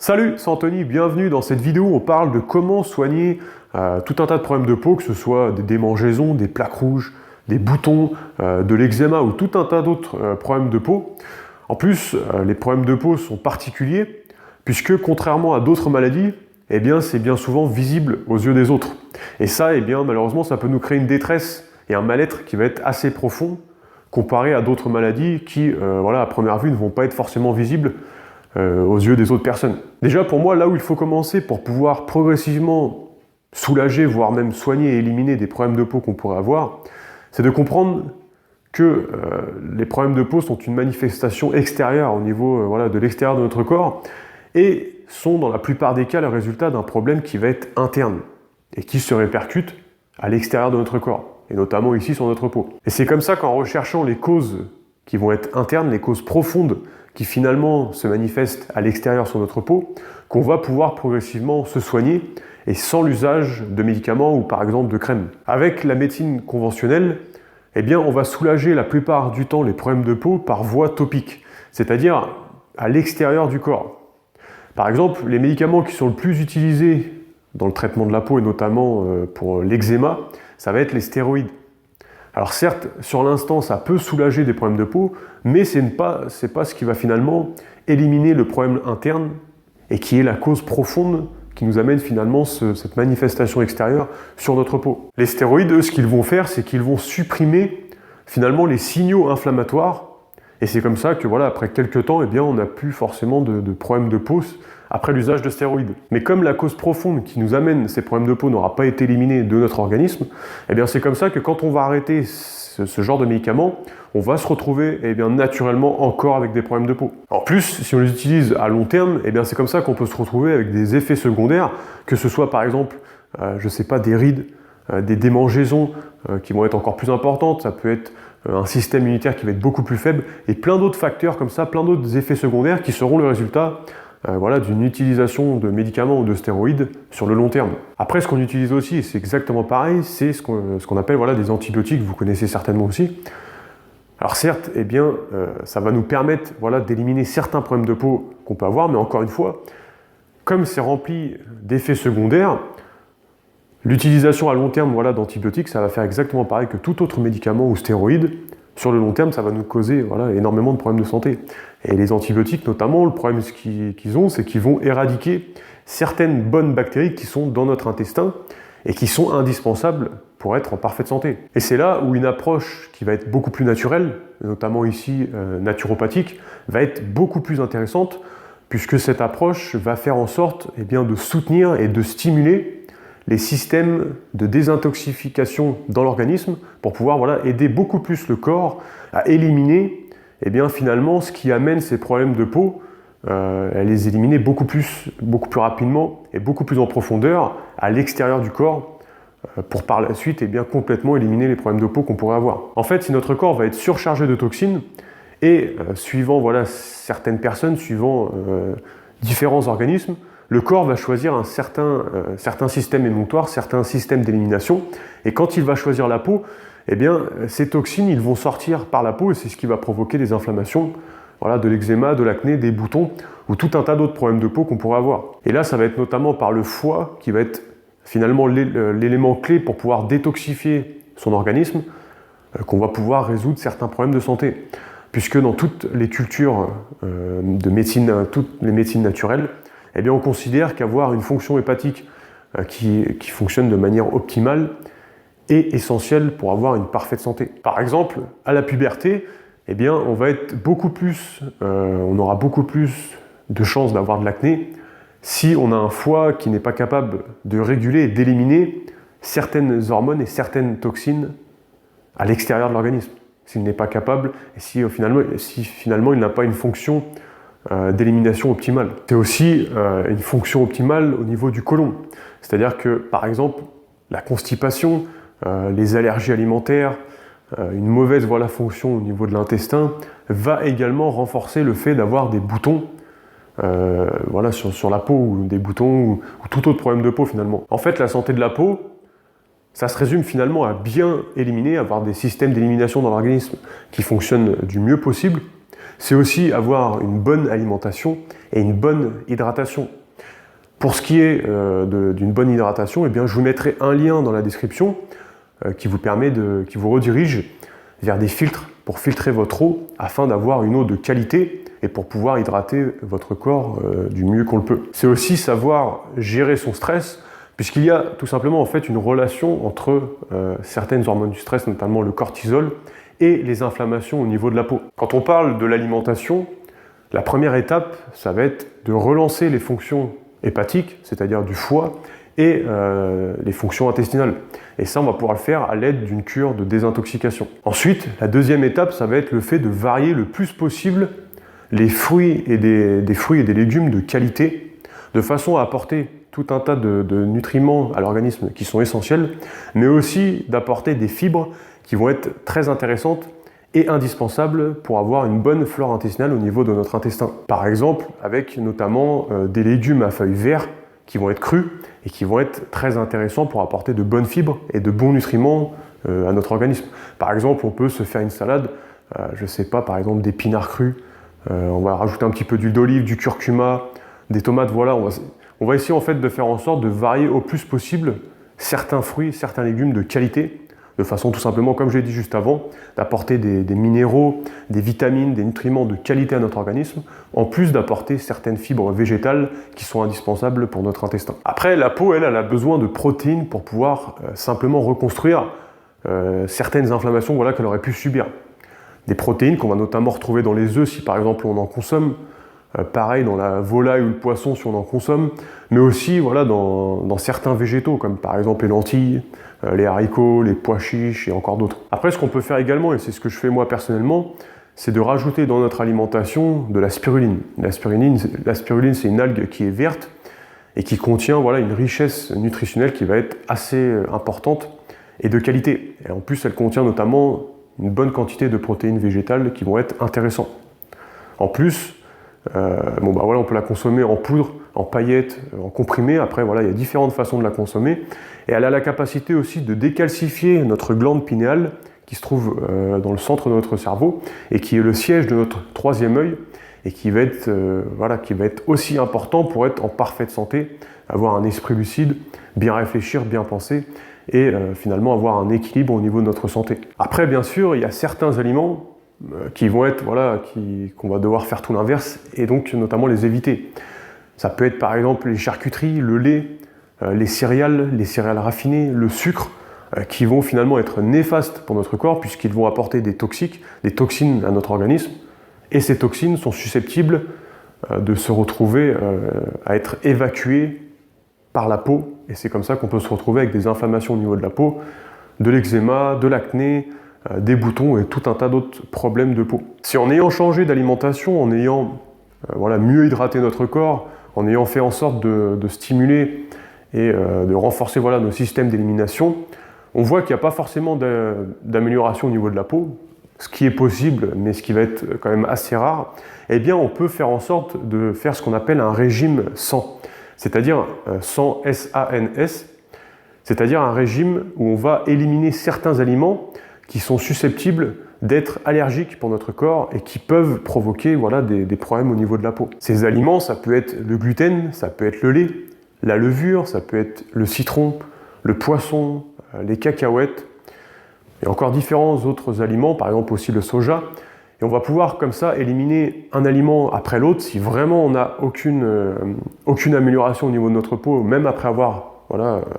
Salut, c'est Anthony, bienvenue dans cette vidéo où on parle de comment soigner tout un tas de problèmes de peau, que ce soit des démangeaisons, des plaques rouges, des boutons, de l'eczéma ou tout un tas d'autres problèmes de peau. En plus, les problèmes de peau sont particuliers puisque contrairement à d'autres maladies, eh bien, c'est bien souvent visible aux yeux des autres. Et ça, eh bien, malheureusement, ça peut nous créer une détresse et un mal-être qui va être assez profond comparé à d'autres maladies qui, à première vue, ne vont pas être forcément visibles aux yeux des autres personnes. Déjà pour moi, là où il faut commencer pour pouvoir progressivement soulager, voire même soigner et éliminer des problèmes de peau qu'on pourrait avoir, c'est de comprendre que les problèmes de peau sont une manifestation extérieure au niveau de l'extérieur de notre corps et sont dans la plupart des cas le résultat d'un problème qui va être interne et qui se répercute à l'extérieur de notre corps, et notamment ici sur notre peau. Et c'est comme ça qu'en recherchant les causes qui vont être internes, les causes profondes qui finalement se manifestent à l'extérieur sur notre peau, qu'on va pouvoir progressivement se soigner et sans l'usage de médicaments ou par exemple de crèmes. Avec la médecine conventionnelle, eh bien, on va soulager la plupart du temps les problèmes de peau par voie topique, c'est-à-dire à l'extérieur du corps. Par exemple, les médicaments qui sont le plus utilisés dans le traitement de la peau et notamment pour l'eczéma, ça va être les stéroïdes. Alors certes, sur l'instant, ça peut soulager des problèmes de peau, mais ce n'est pas ce qui va finalement éliminer le problème interne et qui est la cause profonde qui nous amène finalement cette manifestation extérieure sur notre peau. Les stéroïdes, eux, ce qu'ils vont faire, c'est qu'ils vont supprimer finalement les signaux inflammatoires, et c'est comme ça que après quelques temps, eh bien, on n'a plus forcément de problèmes de peau après l'usage de stéroïdes. Mais comme la cause profonde qui nous amène ces problèmes de peau n'aura pas été éliminée de notre organisme, eh bien c'est comme ça que quand on va arrêter ce genre de médicaments, on va se retrouver naturellement encore avec des problèmes de peau. En plus, si on les utilise à long terme, eh bien c'est comme ça qu'on peut se retrouver avec des effets secondaires, que ce soit par exemple, des rides, des démangeaisons qui vont être encore plus importantes, ça peut être un système immunitaire qui va être beaucoup plus faible, et plein d'autres facteurs comme ça, plein d'autres effets secondaires qui seront le résultat d'une utilisation de médicaments ou de stéroïdes sur le long terme. Après, ce qu'on utilise aussi, et c'est exactement pareil, c'est ce qu'on appelle des antibiotiques, vous connaissez certainement aussi. Alors certes, ça va nous permettre d'éliminer certains problèmes de peau qu'on peut avoir, mais encore une fois, comme c'est rempli d'effets secondaires, l'utilisation à long terme d'antibiotiques, ça va faire exactement pareil que tout autre médicament ou stéroïde. Sur le long terme, ça va nous causer énormément de problèmes de santé. Et les antibiotiques, notamment, le problème qu'ils ont, c'est qu'ils vont éradiquer certaines bonnes bactéries qui sont dans notre intestin et qui sont indispensables pour être en parfaite santé. Et c'est là où une approche qui va être beaucoup plus naturelle, notamment ici naturopathique, va être beaucoup plus intéressante, puisque cette approche va faire en sorte de soutenir et de stimuler les systèmes de désintoxication dans l'organisme pour pouvoir aider beaucoup plus le corps à éliminer finalement ce qui amène ces problèmes de peau, à les éliminer beaucoup plus rapidement et beaucoup plus en profondeur à l'extérieur du corps pour par la suite complètement éliminer les problèmes de peau qu'on pourrait avoir. En fait, si notre corps va être surchargé de toxines et suivant certaines personnes, suivant différents organismes, le corps va choisir un certain système émonctoire, certains systèmes d'élimination, et quand il va choisir la peau, ces toxines ils vont sortir par la peau, et c'est ce qui va provoquer des inflammations, de l'eczéma, de l'acné, des boutons, ou tout un tas d'autres problèmes de peau qu'on pourrait avoir. Et là, ça va être notamment par le foie, qui va être finalement l'élément clé pour pouvoir détoxifier son organisme, qu'on va pouvoir résoudre certains problèmes de santé. Puisque dans toutes les cultures de médecine, toutes les médecines naturelles, on considère qu'avoir une fonction hépatique qui fonctionne de manière optimale est essentiel pour avoir une parfaite santé. Par exemple, à la puberté, on va être on aura beaucoup plus de chances d'avoir de l'acné si on a un foie qui n'est pas capable de réguler et d'éliminer certaines hormones et certaines toxines à l'extérieur de l'organisme. S'il n'est pas capable et si finalement il n'a pas une fonction d'élimination optimale. C'est aussi une fonction optimale au niveau du côlon. C'est-à-dire que, par exemple, la constipation, les allergies alimentaires, une mauvaise fonction au niveau de l'intestin va également renforcer le fait d'avoir des boutons sur la peau, ou des boutons ou tout autre problème de peau finalement. En fait, la santé de la peau, ça se résume finalement à bien éliminer, avoir des systèmes d'élimination dans l'organisme qui fonctionnent du mieux possible, C'est aussi avoir une bonne alimentation et une bonne hydratation. Pour ce qui est d'une bonne hydratation, eh bien, je vous mettrai un lien dans la description qui vous redirige vers des filtres pour filtrer votre eau afin d'avoir une eau de qualité et pour pouvoir hydrater votre corps du mieux qu'on le peut. C'est aussi savoir gérer son stress, puisqu'il y a tout simplement en fait une relation entre certaines hormones du stress, notamment le cortisol, et les inflammations au niveau de la peau. Quand on parle de l'alimentation, la première étape, ça va être de relancer les fonctions hépatiques, c'est-à-dire du foie, et les fonctions intestinales. Et ça, on va pouvoir le faire à l'aide d'une cure de désintoxication. Ensuite, la deuxième étape, ça va être le fait de varier le plus possible les fruits et des fruits et des légumes de qualité, de façon à apporter tout un tas de nutriments à l'organisme qui sont essentiels, mais aussi d'apporter des fibres qui vont être très intéressantes et indispensables pour avoir une bonne flore intestinale au niveau de notre intestin. Par exemple, avec notamment des légumes à feuilles vertes qui vont être crus et qui vont être très intéressants pour apporter de bonnes fibres et de bons nutriments à notre organisme. Par exemple, on peut se faire une salade, je sais pas, par exemple d'épinards crus, on va rajouter un petit peu d'huile d'olive, du curcuma, des tomates, voilà, on va essayer en fait de faire en sorte de varier au plus possible certains fruits, certains légumes de qualité, de façon tout simplement, comme je l'ai dit juste avant, d'apporter des minéraux, des vitamines, des nutriments de qualité à notre organisme, en plus d'apporter certaines fibres végétales qui sont indispensables pour notre intestin. Après, la peau, elle a besoin de protéines pour pouvoir simplement reconstruire certaines inflammations voilà, qu'elle aurait pu subir. Des protéines qu'on va notamment retrouver dans les œufs si par exemple on en consomme, pareil dans la volaille ou le poisson si on en consomme, mais aussi voilà, dans certains végétaux comme par exemple les lentilles, les haricots, les pois chiches et encore d'autres. Après, ce qu'on peut faire également, et c'est ce que je fais moi personnellement, c'est de rajouter dans notre alimentation de la spiruline. La spiruline, c'est une algue qui est verte et qui contient voilà, une richesse nutritionnelle qui va être assez importante et de qualité. Et en plus, elle contient notamment une bonne quantité de protéines végétales qui vont être intéressantes. En plus, voilà, on peut la consommer en poudre, en paillettes, en comprimé. Après, voilà, il y a différentes façons de la consommer. Et elle a la capacité aussi de décalcifier notre glande pinéale qui se trouve dans le centre de notre cerveau et qui est le siège de notre troisième œil et qui va être aussi important pour être en parfaite santé, avoir un esprit lucide, bien réfléchir, bien penser et finalement avoir un équilibre au niveau de notre santé. Après, bien sûr, il y a certains aliments qui vont être, qu'on va devoir faire tout l'inverse et donc notamment les éviter. Ça peut être par exemple les charcuteries, le lait, les céréales raffinées, le sucre, qui vont finalement être néfastes pour notre corps puisqu'ils vont apporter des toxines à notre organisme et ces toxines sont susceptibles de se retrouver à être évacuées par la peau et c'est comme ça qu'on peut se retrouver avec des inflammations au niveau de la peau, de l'eczéma, de l'acné, des boutons et tout un tas d'autres problèmes de peau. Si en ayant changé d'alimentation, en ayant mieux hydraté notre corps, en ayant fait en sorte de stimuler et de renforcer nos systèmes d'élimination, on voit qu'il n'y a pas forcément d'amélioration au niveau de la peau, ce qui est possible, mais ce qui va être quand même assez rare, eh bien on peut faire en sorte de faire ce qu'on appelle un régime sans, c'est-à-dire sans S-A-N-S, c'est-à-dire un régime où on va éliminer certains aliments qui sont susceptibles d'être allergiques pour notre corps et qui peuvent provoquer des problèmes au niveau de la peau. Ces aliments, ça peut être le gluten, ça peut être le lait, la levure, ça peut être le citron, le poisson, les cacahuètes, et encore différents autres aliments, par exemple aussi le soja. Et on va pouvoir comme ça éliminer un aliment après l'autre si vraiment on n'a aucune amélioration au niveau de notre peau, même après avoir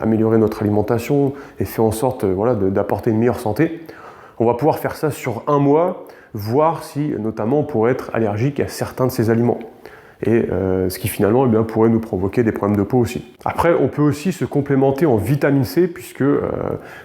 amélioré notre alimentation et fait en sorte d'apporter une meilleure santé. On va pouvoir faire ça sur un mois, voir si notamment on pourrait être allergique à certains de ces aliments. Et ce qui finalement pourrait nous provoquer des problèmes de peau aussi. Après, on peut aussi se complémenter en vitamine C puisque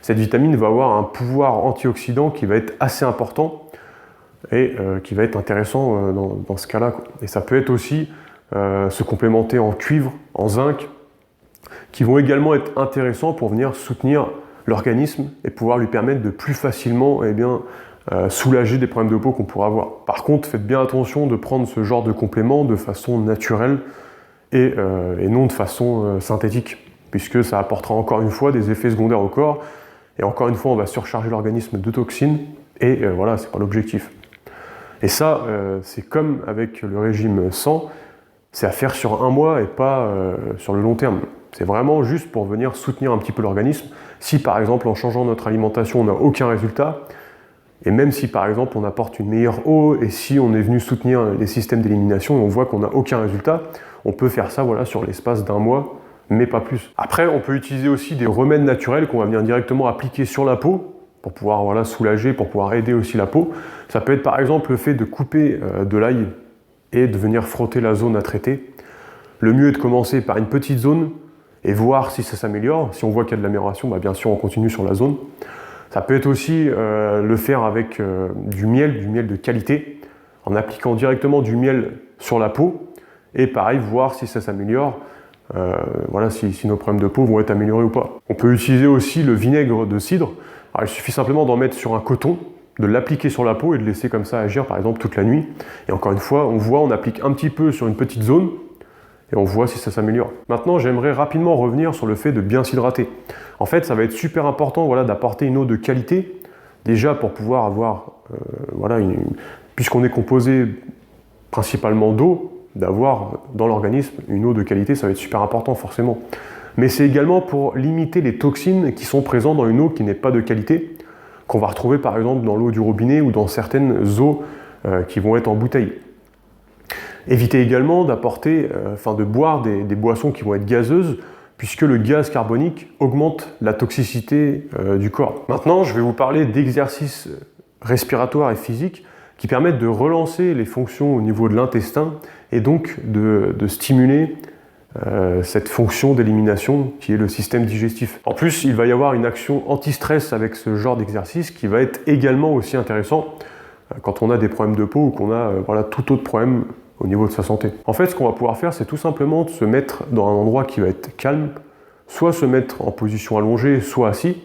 cette vitamine va avoir un pouvoir antioxydant qui va être assez important et qui va être intéressant dans ce cas-là. Et ça peut être aussi se complémenter en cuivre, en zinc, qui vont également être intéressants pour venir soutenir l'organisme et pouvoir lui permettre de plus facilement soulager des problèmes de peau qu'on pourra avoir. Par contre, faites bien attention de prendre ce genre de complément de façon naturelle et non de façon synthétique, puisque ça apportera encore une fois des effets secondaires au corps, et encore une fois on va surcharger l'organisme de toxines, et c'est pas l'objectif. Et ça, c'est comme avec le régime 100, c'est à faire sur un mois et pas sur le long terme. C'est vraiment juste pour venir soutenir un petit peu l'organisme. Si par exemple en changeant notre alimentation on n'a aucun résultat, et même si par exemple on apporte une meilleure eau, et si on est venu soutenir les systèmes d'élimination et on voit qu'on n'a aucun résultat, on peut faire ça voilà, sur l'espace d'un mois, mais pas plus. Après, on peut utiliser aussi des remèdes naturels qu'on va venir directement appliquer sur la peau, pour pouvoir voilà, soulager, pour pouvoir aider aussi la peau. Ça peut être par exemple le fait de couper de l'ail et de venir frotter la zone à traiter. Le mieux est de commencer par une petite zone et voir si ça s'améliore. Si on voit qu'il y a de l'amélioration, bah bien sûr on continue sur la zone. Ça peut être aussi le faire avec du miel de qualité, en appliquant directement du miel sur la peau, et pareil, voir si ça s'améliore, voilà, si nos problèmes de peau vont être améliorés ou pas. On peut utiliser aussi le vinaigre de cidre. Alors, il suffit simplement d'en mettre sur un coton, de l'appliquer sur la peau et de laisser comme ça agir, par exemple, toute la nuit. Et encore une fois, on applique un petit peu sur une petite zone, et on voit si ça s'améliore. Maintenant, j'aimerais rapidement revenir sur le fait de bien s'hydrater. En fait, ça va être super important voilà, d'apporter une eau de qualité, déjà pour pouvoir avoir, voilà, puisqu'on est composé principalement d'eau, d'avoir dans l'organisme une eau de qualité, ça va être super important forcément. Mais c'est également pour limiter les toxines qui sont présentes dans une eau qui n'est pas de qualité, qu'on va retrouver par exemple dans l'eau du robinet ou dans certaines eaux qui vont être en bouteille. Évitez également d'apporter, de boire des boissons qui vont être gazeuses, puisque le gaz carbonique augmente la toxicité du corps. Maintenant, je vais vous parler d'exercices respiratoires et physiques qui permettent de relancer les fonctions au niveau de l'intestin et donc de stimuler cette fonction d'élimination qui est le système digestif. En plus, il va y avoir une action anti-stress avec ce genre d'exercice qui va être également aussi intéressant quand on a des problèmes de peau ou qu'on a voilà, tout autre problème au niveau de sa santé. En fait, ce qu'on va pouvoir faire, c'est tout simplement de se mettre dans un endroit qui va être calme, soit se mettre en position allongée, soit assis,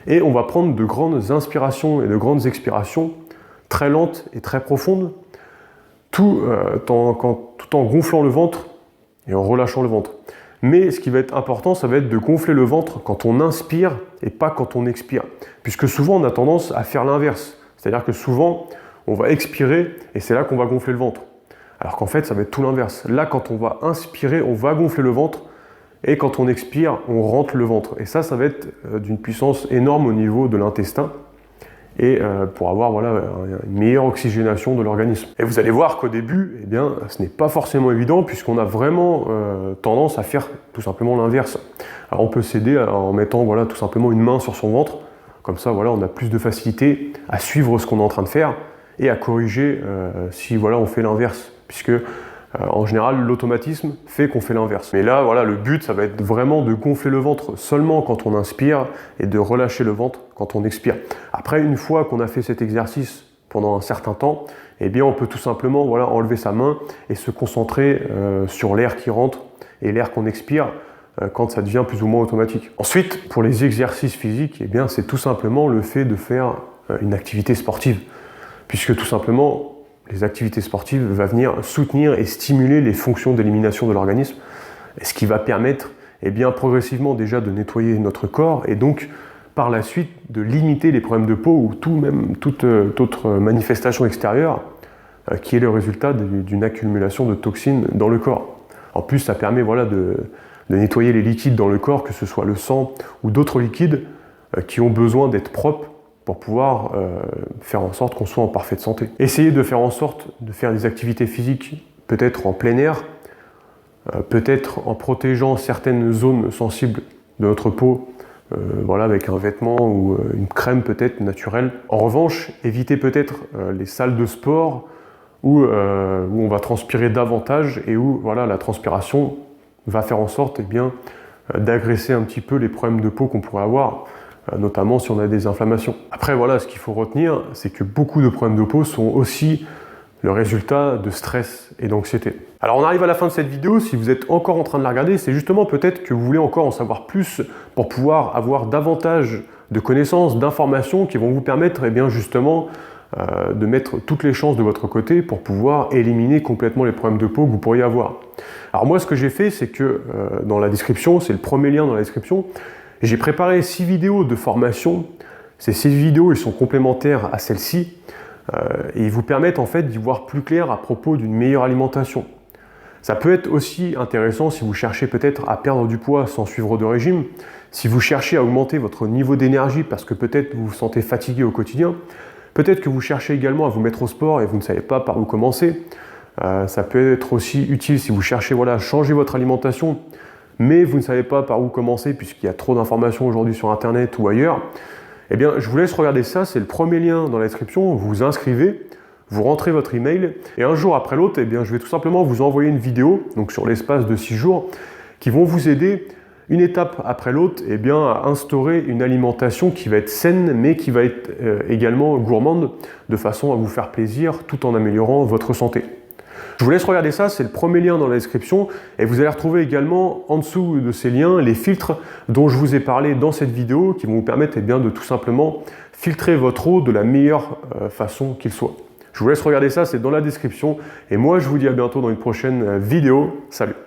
et on va prendre de grandes inspirations et de grandes expirations, très lentes et très profondes, tout en gonflant le ventre et en relâchant le ventre. Mais ce qui va être important, ça va être de gonfler le ventre quand on inspire et pas quand on expire. Puisque souvent, on a tendance à faire l'inverse. C'est-à-dire que souvent, on va expirer et c'est là qu'on va gonfler le ventre. Alors qu'en fait, ça va être tout l'inverse. Là, quand on va inspirer, on va gonfler le ventre, et quand on expire, on rentre le ventre. Et ça va être d'une puissance énorme au niveau de l'intestin, et pour avoir voilà, une meilleure oxygénation de l'organisme. Et vous allez voir qu'au début, eh bien, ce n'est pas forcément évident, puisqu'on a vraiment tendance à faire tout simplement l'inverse. Alors on peut s'aider en mettant voilà, tout simplement une main sur son ventre, comme ça voilà, on a plus de facilité à suivre ce qu'on est en train de faire, et à corriger si voilà, on fait l'inverse. Puisque en général l'automatisme fait qu'on fait l'inverse. Mais là voilà, le but ça va être vraiment de gonfler le ventre seulement quand on inspire et de relâcher le ventre quand on expire. Après, une fois qu'on a fait cet exercice pendant un certain temps, eh bien on peut tout simplement voilà, enlever sa main et se concentrer sur l'air qui rentre et l'air qu'on expire quand ça devient plus ou moins automatique. Ensuite, pour les exercices physiques, eh bien c'est tout simplement le fait de faire une activité sportive, puisque tout simplement les activités sportives vont venir soutenir et stimuler les fonctions d'élimination de l'organisme, ce qui va permettre eh bien, progressivement déjà de nettoyer notre corps et donc par la suite de limiter les problèmes de peau ou toute autre manifestation extérieure qui est le résultat d'une accumulation de toxines dans le corps. En plus, ça permet voilà, de nettoyer les liquides dans le corps, que ce soit le sang ou d'autres liquides qui ont besoin d'être propres pour pouvoir faire en sorte qu'on soit en parfaite santé. Essayez de faire en sorte de faire des activités physiques, peut-être en plein air, peut-être en protégeant certaines zones sensibles de notre peau, voilà, avec un vêtement ou une crème peut-être naturelle. En revanche, évitez peut-être les salles de sport où on va transpirer davantage et où voilà, la transpiration va faire en sorte eh bien, d'agresser un petit peu les problèmes de peau qu'on pourrait avoir, notamment si on a des inflammations. Après voilà, ce qu'il faut retenir, c'est que beaucoup de problèmes de peau sont aussi le résultat de stress et d'anxiété. Alors on arrive à la fin de cette vidéo, si vous êtes encore en train de la regarder, c'est justement peut-être que vous voulez encore en savoir plus pour pouvoir avoir davantage de connaissances, d'informations qui vont vous permettre eh bien, justement de mettre toutes les chances de votre côté pour pouvoir éliminer complètement les problèmes de peau que vous pourriez avoir. Alors moi ce que j'ai fait, c'est que dans la description, c'est le premier lien dans la description, j'ai préparé 6 vidéos de formation. Ces 6 vidéos, elles sont complémentaires à celle-ci. et ils vous permettent en fait d'y voir plus clair à propos d'une meilleure alimentation. Ça peut être aussi intéressant si vous cherchez peut-être à perdre du poids sans suivre de régime, si vous cherchez à augmenter votre niveau d'énergie parce que peut-être vous vous sentez fatigué au quotidien, peut-être que vous cherchez également à vous mettre au sport et vous ne savez pas par où commencer. Ça peut être aussi utile si vous cherchez à changer votre alimentation, mais vous ne savez pas par où commencer puisqu'il y a trop d'informations aujourd'hui sur Internet ou ailleurs. Eh bien, je vous laisse regarder ça, c'est le premier lien dans la description, vous vous inscrivez, vous rentrez votre email, et un jour après l'autre, eh bien, je vais tout simplement vous envoyer une vidéo, donc sur l'espace de 6 jours, qui vont vous aider, une étape après l'autre, eh bien, à instaurer une alimentation qui va être saine, mais qui va être également gourmande, de façon à vous faire plaisir, tout en améliorant votre santé. Je vous laisse regarder ça, c'est le premier lien dans la description, et vous allez retrouver également en dessous de ces liens les filtres dont je vous ai parlé dans cette vidéo, qui vont vous permettre de tout simplement filtrer votre eau de la meilleure façon qu'il soit. Je vous laisse regarder ça, c'est dans la description, et moi je vous dis à bientôt dans une prochaine vidéo. Salut!